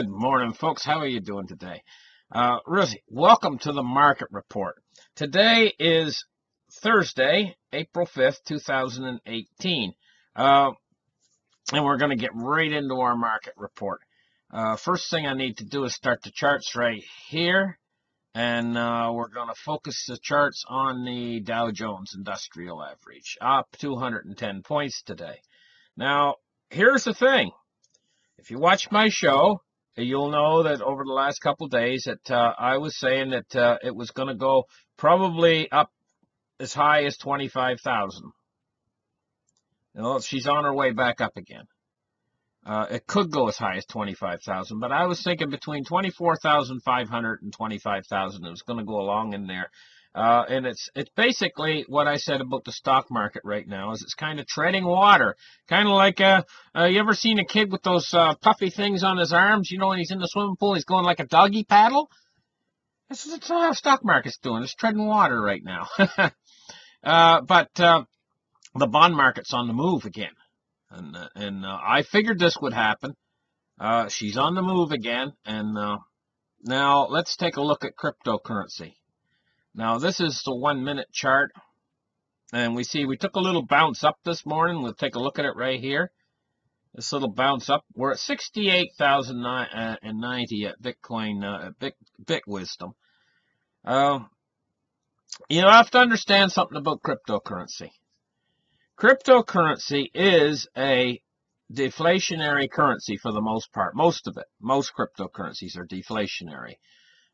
Good morning, folks. How are you doing today? Rosie, welcome to the market report. Today is Thursday, April 5th, 2018. And we're going to get right into our market report. First thing I need to do is start the charts right here. And we're going to focus the charts on the Dow Jones Industrial Average, up 210 points today. Now, here's the thing. If you watch my show, you'll know that over the last couple of days that I was saying that it was going to go probably up as high as 25,000. She's on her way back up again. It could go as high as 25,000, but I was thinking between 24,500 and 25,000. It was going to go along in there. And it's basically what I said about the stock market right now, is it's kind of treading water. Kind of like, you ever seen a kid with those puffy things on his arms? You know, when he's in the swimming pool, he's going like a doggy paddle? That's what the stock market's doing. It's treading water right now. But the bond market's on the move again. And I figured this would happen. She's on the move again. And now let's take a look at cryptocurrency. Now, this is the 1 minute chart, and we see we took a little bounce up this morning. We'll take a look at it right here. This little bounce up. We're at 68,090 at Bitcoin, Bit Wisdom. You have to understand something about cryptocurrency. Cryptocurrency is a deflationary currency for the most part. Most of it. Most cryptocurrencies are deflationary.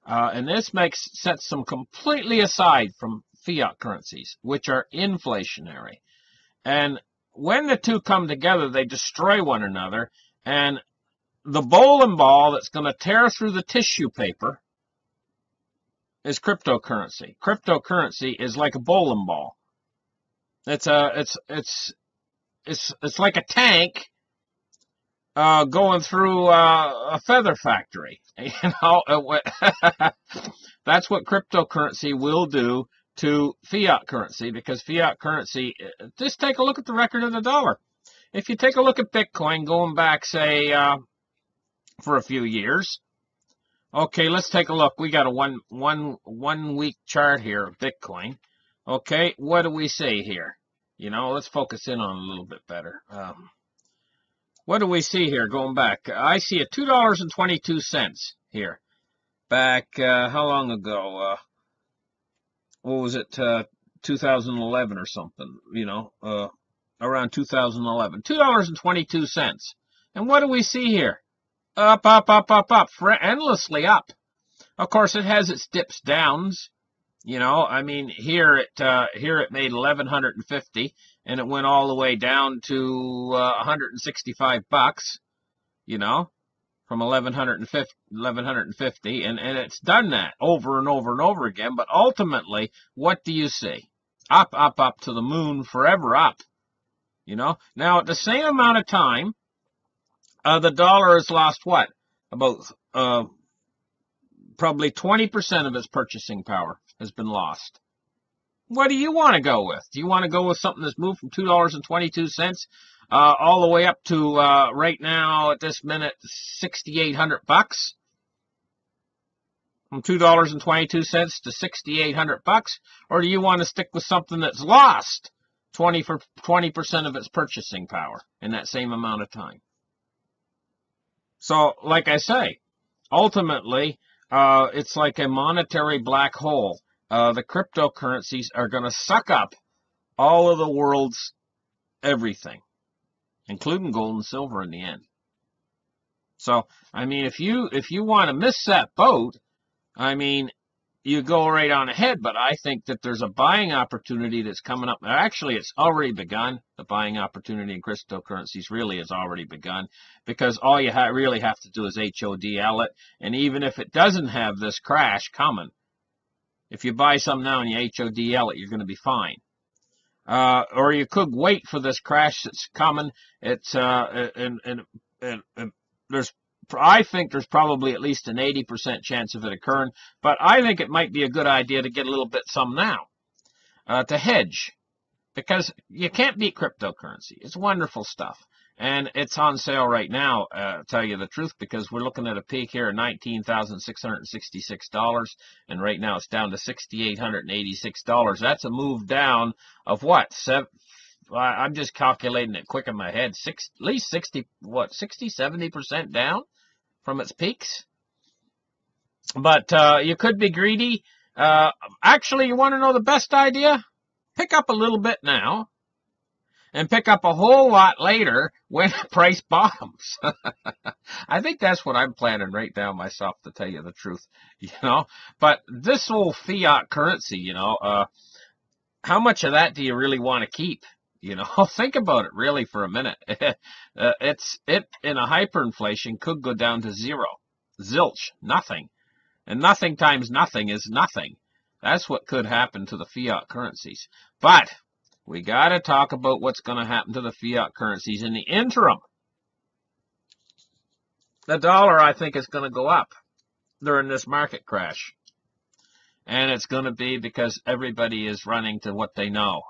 And this sets them completely aside from fiat currencies, which are inflationary. And when the two come together, they destroy one another. And the bowling ball that's going to tear through the tissue paper is cryptocurrency. Cryptocurrency is like a bowling ball. It's like a tank going through a feather factory. You know, that's what cryptocurrency will do to fiat currency, because fiat currency, just take a look at the record of the dollar. If you take a look at Bitcoin going back, say, for a few years. Okay, let's take a look. We got a one week chart here of Bitcoin. Okay, what do we see here? You know, let's focus in on it a little bit better. What do we see here going back? I see a $2.22 here. Back, how long ago? What was it? 2011 or something, you know, around 2011. $2.22. And what do we see here? Up, up, up, up, up, endlessly up. Of course, it has its dips, downs. You know, I mean, here it made 1,150, and it went all the way down to 165 bucks. You know, from 1,150, and it's done that over and over and over again. But ultimately, what do you see? Up, up, up to the moon, forever up. You know, now at the same amount of time, the dollar has lost what? About probably 20% of its purchasing power has been lost. What do you want to go with? Do you want to go with something that's moved from $2.22 all the way up to right now at this minute 6,800 bucks? From $2.22 to 6,800 bucks, or do you want to stick with something that's lost 20% of its purchasing power in that same amount of time? So, like I say, ultimately, it's like a monetary black hole. The cryptocurrencies are going to suck up all of the world's everything, including gold and silver in the end. So, I mean, if you want to miss that boat, I mean, you go right on ahead, but I think that there's a buying opportunity that's coming up. Actually, it's already begun. The buying opportunity in cryptocurrencies really has already begun, because all you really have to do is HODL it, and even if it doesn't have this crash coming, if you buy some now and you HODL it, you're going to be fine. Or you could wait for this crash that's coming. It's I think there's probably at least an 80% chance of it occurring, but I think it might be a good idea to get a little bit some now to hedge, because you can't beat cryptocurrency. It's wonderful stuff. And it's on sale right now, tell you the truth, because we're looking at a peak here of $19,666, and right now it's down to $6,886. That's a move down of what? I'm just calculating it quick in my head. At least 60, what, 60, 70% down from its peaks. But you could be greedy. Actually, you want to know the best idea? Pick up a little bit now, and pick up a whole lot later when price bottoms. I think that's what I'm planning right now myself, to tell you the truth, But this whole fiat currency, how much of that do you really want to keep? Think about it really for a minute. It in a hyperinflation could go down to zero, zilch, nothing, and nothing times nothing is nothing. That's what could happen to the fiat currencies. But we got to talk about what's going to happen to the fiat currencies in the interim. The dollar, I think, is going to go up during this market crash. And it's going to be because everybody is running to what they know.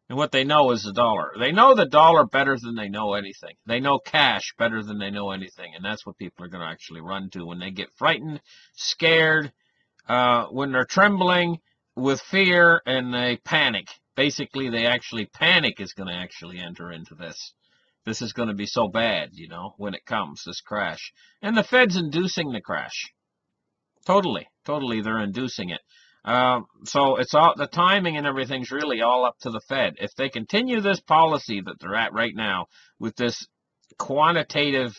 And what they know is the dollar. They know the dollar better than they know anything. They know cash better than they know anything. And that's what people are going to actually run to when they get frightened, scared, when they're trembling with fear, and they panic. Basically, they actually panic is going to actually enter into this. This is going to be so bad, when it comes, this crash. And the Fed's inducing the crash. Totally, they're inducing it. So it's all, the timing and everything's really all up to the Fed. If they continue this policy that they're at right now with this quantitative,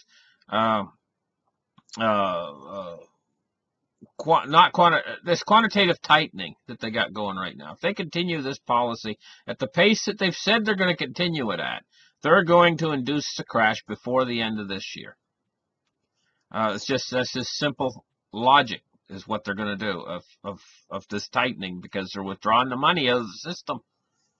this quantitative tightening that they got going right now. If they continue this policy at the pace that they've said they're going to continue it at, they're going to induce a crash before the end of this year. That's just simple logic is what they're going to do of this tightening, because they're withdrawing the money out of the system.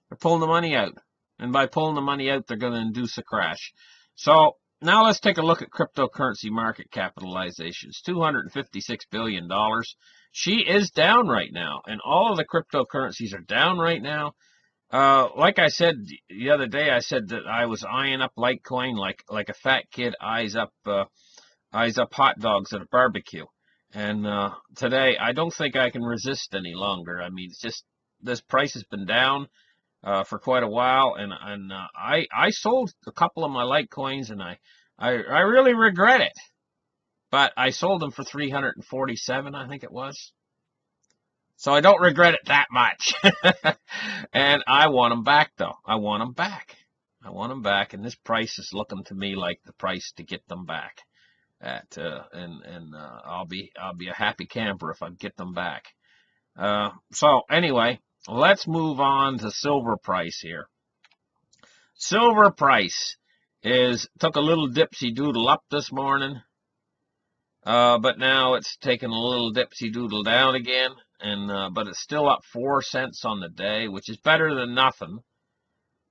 They're pulling the money out, and by pulling the money out, they're going to induce a crash. So now let's take a look at cryptocurrency market capitalizations. $256 billion. She is down right now, and all of the cryptocurrencies are down right now. Like I said the other day, I said that I was eyeing up Litecoin like a fat kid eyes up hot dogs at a barbecue. And today, I don't think I can resist any longer. I mean, it's just, this price has been down for quite a while, and I sold a couple of my Litecoins, and I really regret it. But I sold them for 347, I think it was. So I don't regret it that much. And I want them back, though. I want them back. And this price is looking to me like the price to get them back. I'll be a happy camper if I get them back. So anyway, let's move on to silver price here. Silver price took a little dipsy doodle up this morning, but now it's taken a little dipsy doodle down again, but it's still up 4 cents on the day, which is better than nothing.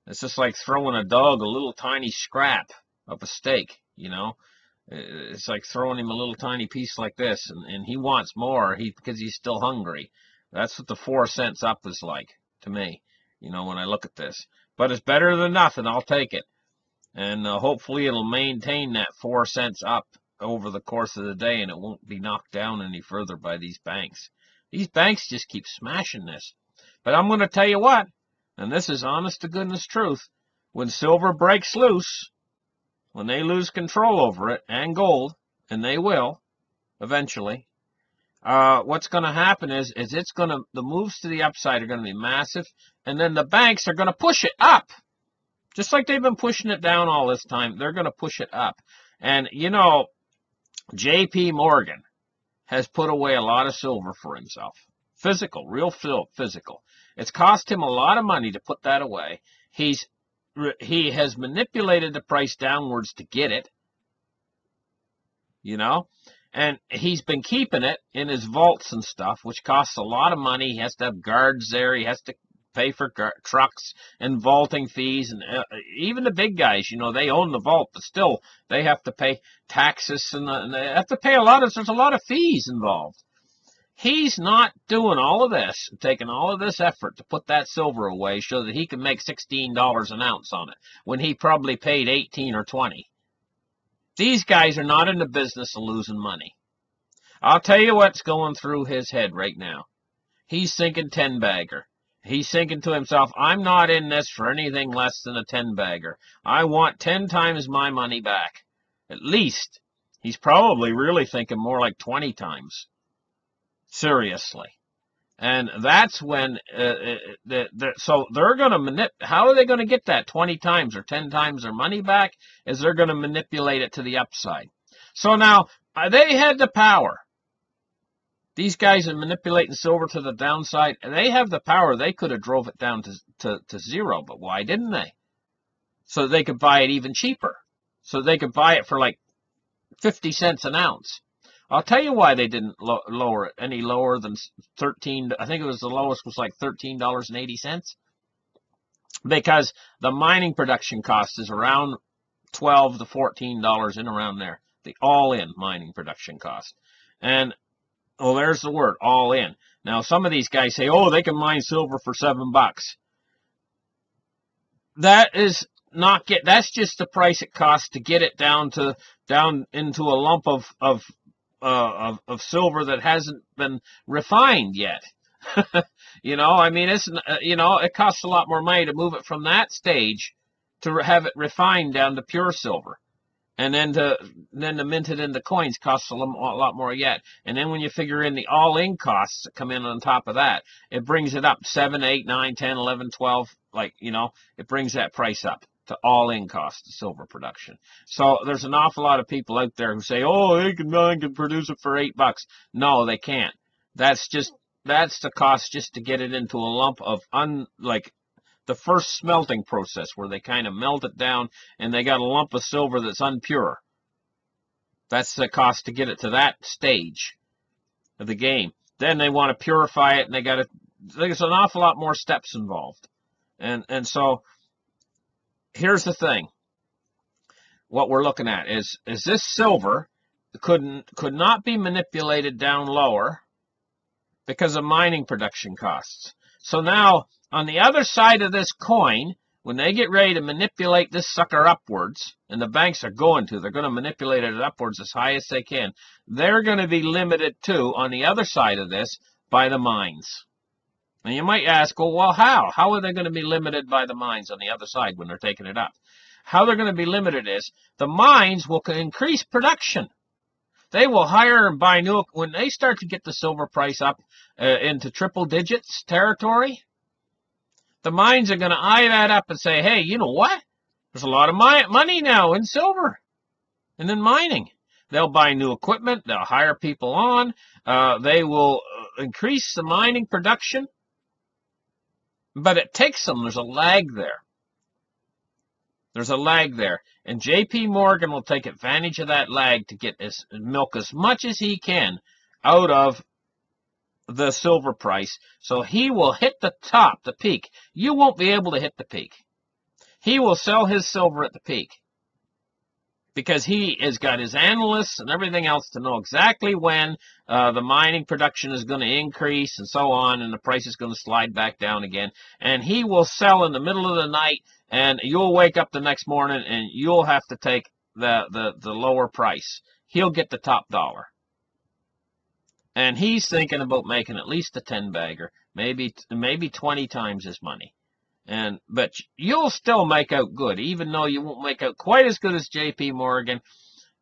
It's just like throwing a dog a little tiny scrap of a steak, It's like throwing him a little tiny piece like this, and he wants more because he's still hungry. That's what the 4 cents up is like to me, when I look at this. But it's better than nothing. I'll take it. And hopefully it'll maintain that 4 cents up over the course of the day, and it won't be knocked down any further by these banks. These banks just keep smashing this. But I'm going to tell you what, and this is honest to goodness truth, when silver breaks loose, when they lose control over it, and gold, and they will, eventually, what's going to happen is the moves to the upside are going to be massive, and then the banks are going to push it up. Just like they've been pushing it down all this time, they're going to push it up. And, J.P. Morgan has put away a lot of silver for himself. Physical, real physical. It's cost him a lot of money to put that away. He has manipulated the price downwards to get it, and he's been keeping it in his vaults and stuff, which costs a lot of money. He has to have guards there. He has to pay for trucks and vaulting fees, and even the big guys, they own the vault, but still they have to pay taxes, and they have to pay there's a lot of fees involved. he's not doing all of this, taking all of this effort to put that silver away so that he can make $16 an ounce on it when he probably paid 18 or 20. These guys are not in the business of losing money. I'll tell you what's going through his head right now. He's thinking 10-bagger. He's thinking to himself, I'm not in this for anything less than a 10-bagger. I want 10 times my money back. At least. He's probably really thinking more like 20 times. Seriously. And that's when, so they're going to how are they going to get that 20 times or 10 times their money back? Is they're going to manipulate it to the upside. So now, they had the power. These guys are manipulating silver to the downside, and they have the power. They could have drove it down to zero, but why didn't they? So they could buy it even cheaper. So they could buy it for like 50 cents an ounce. I'll tell you why they didn't lower it any lower than 13. I think it was the lowest was like $13.80. Because the mining production cost is around $12 to $14 in around there. The all-in mining production cost. And, well, there's the word, all in. Now, some of these guys say, oh, they can mine silver for $7. That is not that's just the price it costs to get it down into a lump of silver that hasn't been refined yet. You know, I mean, it's, you know, it costs a lot more money to move it from that stage to have it refined down to pure silver. And then to mint it into coins costs a lot more yet. And then when you figure in the all-in costs that come in on top of that, it brings it up 7, 8, 9, 10, 11, 12, like, you know, it brings that price up to all-in cost of silver production. So there's an awful lot of people out there who say, oh, they can produce it for $8. No, they can't. That's the cost just to get it into a lump of like the first smelting process where they kind of melt it down and they got a lump of silver that's unpure. That's the cost to get it to that stage of the game. Then they want to purify it and there's an awful lot more steps involved. And so here's the thing. What we're looking at is this silver could not be manipulated down lower because of mining production costs. So now, on the other side of this coin, when they get ready to manipulate this sucker upwards, and the banks are they're going to manipulate it upwards as high as they can, they're going to be limited too, on the other side of this, by the mines. And you might ask, well, how? How are they going to be limited by the mines on the other side when they're taking it up? How they're going to be limited is the mines will increase production. They will hire and buy new, when they start to get the silver price up into triple digits territory, the mines are going to eye that up and say, hey, you know what? There's a lot of money now in silver and in mining. They'll buy new equipment. They'll hire people on. They will increase the mining production. But it takes them. There's a lag there. There's a lag there. And J.P. Morgan will take advantage of that lag to milk as much as he can out of the silver price. So he will hit the top, the peak. You won't be able to hit the peak. He will sell his silver at the peak. Because he has got his analysts and everything else to know exactly when the mining production is going to increase and so on, and the price is going to slide back down again. And he will sell in the middle of the night, and you'll wake up the next morning and you'll have to take the lower price. He'll get the top dollar. And he's thinking about making at least a 10-bagger, maybe 20 times his money. But you'll still make out good, even though you won't make out quite as good as J.P. Morgan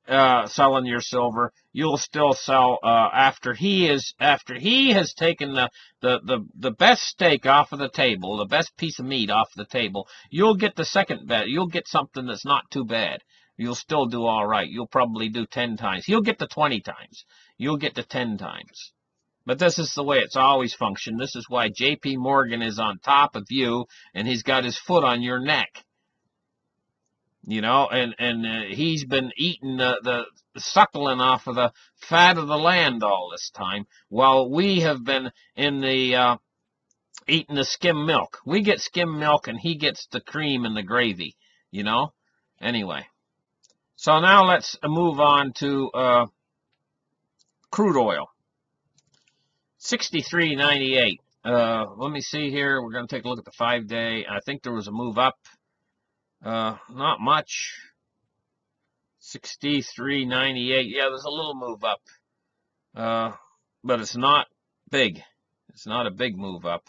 selling your silver. You'll still sell after he has taken the best steak off of the table, the best piece of meat off the table. You'll get the second bet. You'll get something that's not too bad. You'll still do all right. You'll probably do 10 times. He'll get to 20 times. You'll get to 10 times. But this is the way it's always functioned. This is why J.P. Morgan is on top of you, and he's got his foot on your neck. You know, and he's been eating the suckling off of the fat of the land all this time, while we have been in the eating the skim milk. We get skim milk, and he gets the cream and the gravy, you know. Anyway, so now let's move on to crude oil. 63.98. Let me see here. We're going to take a look at the 5-day. I think there was a move up. Not much. 63.98. Yeah, there's a little move up. But it's not big. It's not a big move up.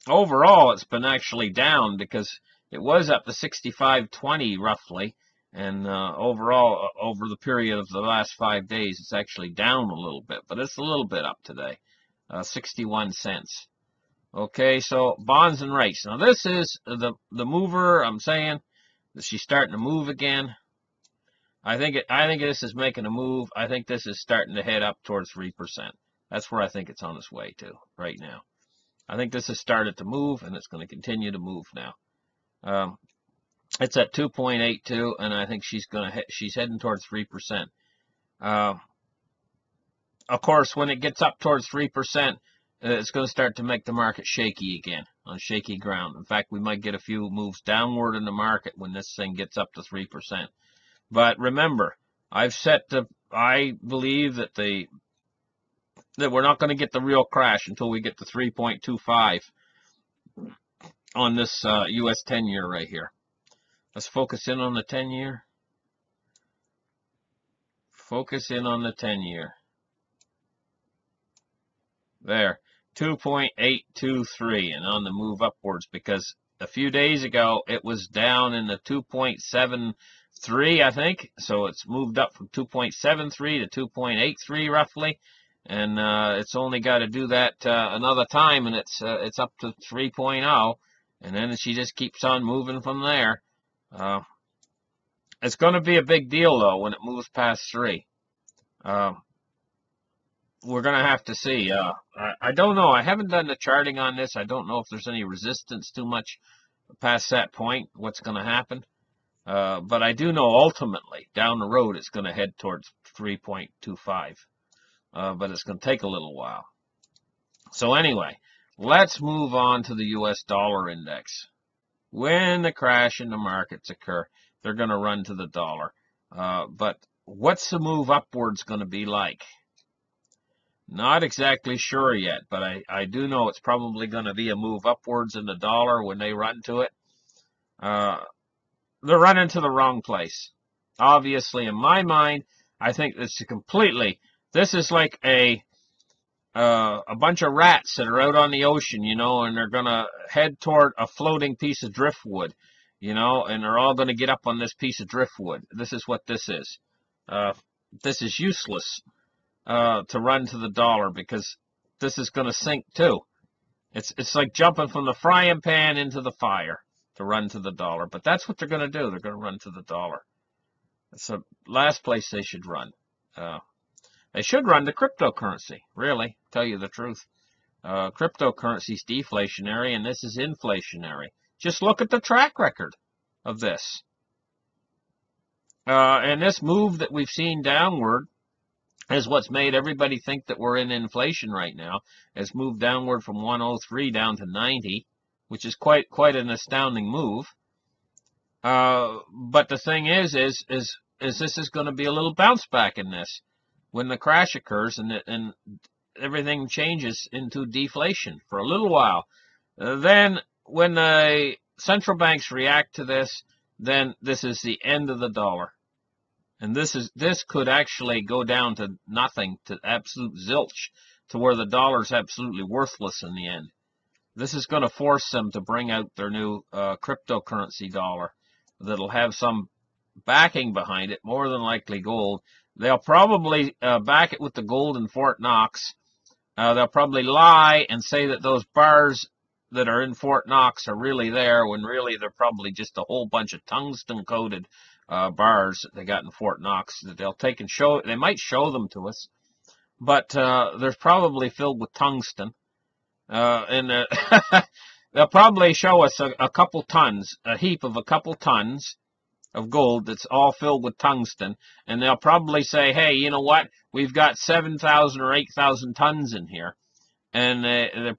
Overall, it's been actually down because it was up to 65.20 roughly. And overall, over the period of the last 5 days, it's actually down a little bit. But it's a little bit up today. 61 cents. Okay, so bonds and rates. Now this is the mover. I'm saying that she's starting to move again. I think this is making a move. I think this is starting to head up towards 3%. That's where I think it's on its way to right now. I think this has started to move, and it's going to continue to move now. It's at 2.82, and I think she's heading towards 3%. Of course, when it gets up towards 3%, it's going to start to make the market shaky again, on shaky ground. In fact, we might get a few moves downward in the market when this thing gets up to 3%. But remember, I believe that we're not going to get the real crash until we get to 3.25 on this U.S. 10-year right here. Let's focus in on the 10-year. Focus in on the 10-year. There, 2.823, and on the move upwards, because a few days ago it was down in the 2.73, I think. So it's moved up from 2.73 to 2.83 roughly, and it's only got to do that another time, and it's up to 3.0, and then she just keeps on moving from there. It's going to be a big deal though when it moves past 3. We're going to have to see. I don't know. I haven't done the charting on this. I don't know if there's any resistance too much past that point, what's going to happen. But I do know ultimately, down the road, it's going to head towards 3.25. But it's going to take a little while. So anyway, let's move on to the U.S. dollar index. When the crash in the markets occur, they're going to run to the dollar. But what's the move upwards going to be like? Not exactly sure yet, but I do know it's probably going to be a move upwards in the dollar when they run to it. They're running to the wrong place. Obviously, in my mind, I think this is like a bunch of rats that are out on the ocean, and they're going to head toward a floating piece of driftwood, and they're all going to get up on this piece of driftwood. This is what this is. This is useless. To run to the dollar, because this is going to sink too. It's like jumping from the frying pan into the fire to run to the dollar. But that's what they're going to do. They're going to run to the dollar. It's the last place they should run. They should run to cryptocurrency, really, tell you the truth. Cryptocurrency is deflationary, and this is inflationary. Just look at the track record of this. And this move that we've seen downward is what's made everybody think that we're in inflation right now. It's moved downward from 103 down to 90, which is quite an astounding move. But the thing is this is going to be a little bounce back in this when the crash occurs and everything changes into deflation for a little while. Then when the central banks react to this, then this is the end of the dollar. And this could actually go down to nothing, to absolute zilch, to where the dollar's absolutely worthless in the end. This is going to force them to bring out their new cryptocurrency dollar that'll have some backing behind it, more than likely gold. They'll probably back it with the gold in Fort Knox. They'll probably lie and say that those bars that are in Fort Knox are really there, when really they're probably just a whole bunch of tungsten-coated bars that they got in Fort Knox that they'll take and show. They might show them to us, but they're probably filled with tungsten, and they'll probably show us a couple tons, a heap of a couple tons of gold that's all filled with tungsten, and they'll probably say, hey, you know what, we've got 7,000 or 8,000 tons in here. And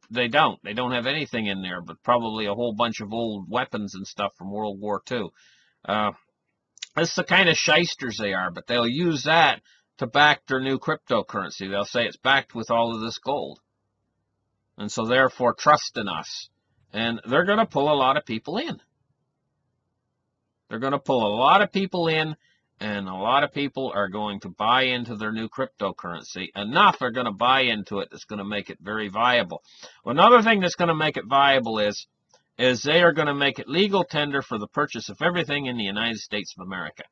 they don't have anything in there but probably a whole bunch of old weapons and stuff from World War II. That's the kind of shysters they are, but they'll use that to back their new cryptocurrency. They'll say it's backed with all of this gold. And so therefore trust in us. And they're going to pull a lot of people in. They're going to pull a lot of people in, and a lot of people are going to buy into their new cryptocurrency. Enough are going to buy into it that's going to make it very viable. Well, another thing that's going to make it viable is they are going to make it legal tender for the purchase of everything in the United States of America.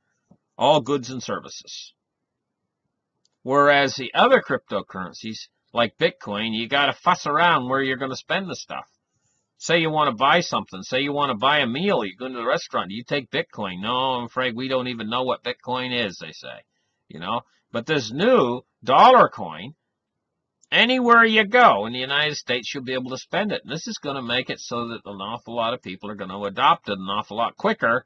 All goods and services. Whereas the other cryptocurrencies, like Bitcoin, you got to fuss around where you're going to spend the stuff. Say you want to buy something. Say you want to buy a meal. You go to the restaurant. You take Bitcoin. No, I'm afraid we don't even know what Bitcoin is, they say. You know? But this new dollar coin, anywhere you go in the United States, you'll be able to spend it. And this is going to make it so that an awful lot of people are going to adopt it an awful lot quicker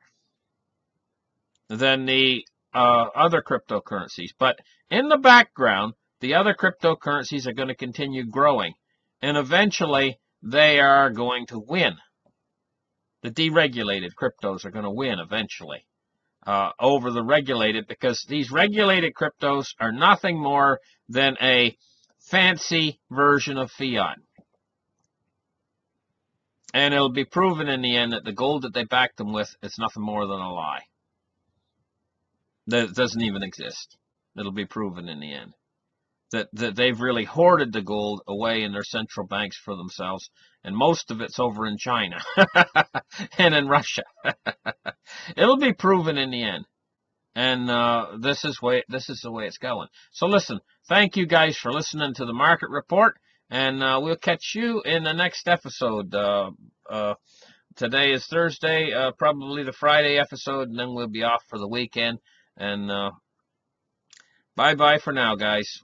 than the other cryptocurrencies. But in the background, the other cryptocurrencies are going to continue growing. And eventually, they are going to win. The deregulated cryptos are going to win eventually over the regulated, because these regulated cryptos are nothing more than a fancy version of fiat. And it'll be proven in the end that the gold that they backed them with is nothing more than a lie. That doesn't even exist. It'll be proven in the end. That they've really hoarded the gold away in their central banks for themselves, and most of it's over in China and in Russia. It'll be proven in the end, and this is the way it's going. So listen, thank you guys for listening to the Market Report, and we'll catch you in the next episode. Today is Thursday, probably the Friday episode, and then we'll be off for the weekend. And bye-bye for now, guys.